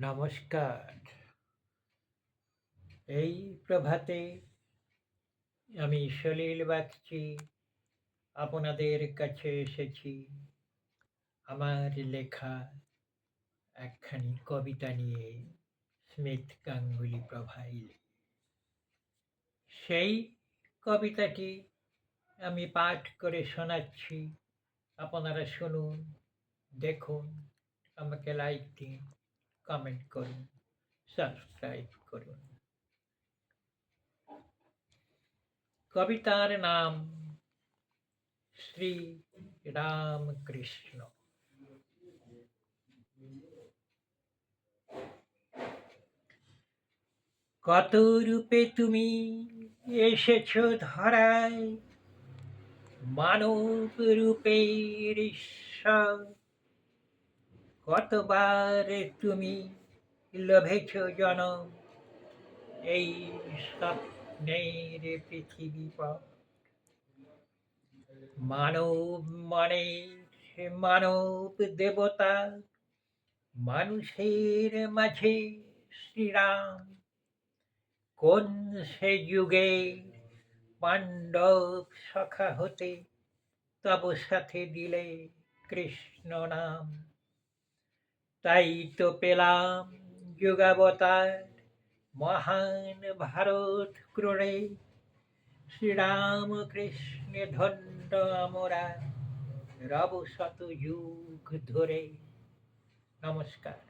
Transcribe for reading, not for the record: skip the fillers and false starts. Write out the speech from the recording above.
নমস্কার। এই প্রভাতে আমি সলিল বাগচি আপনাদের কাছে এসেছি আমার লেখা একখানি কবিতা নিয়ে, স্মিথ গাঙ্গুলি প্রোফাইল। সেই কবিতাটি আমি পাঠ করে শোনাচ্ছি। আপনারা শুনুন, দেখুন, আমাকে লাইক দিন, কমেন্ট করুন, সাবস্ক্রাইব করুন। কবিতার নাম শ্রী রামকৃষ্ণ। কত রূপে তুমি এসেছ ধরায়, মানব রূপের ঈশ্বর। কতবার তুমি লভেছ জনম এই স্বপ্নের পৃথিবী পথ। মানব মানে মানব দেবতা, মানুষের মাঝে শ্রীরাম। কোন সে যুগে পাণ্ডব সখা হতে তব সাথে দিলে কৃষ্ণ নাম। তাই তো পেলাম যুগাবতার মহান ভারত ক্রোড়ে। শ্রীরাম কৃষ্ণে ধন্য আমরা রব শত যুগ ধরে। নমস্কার।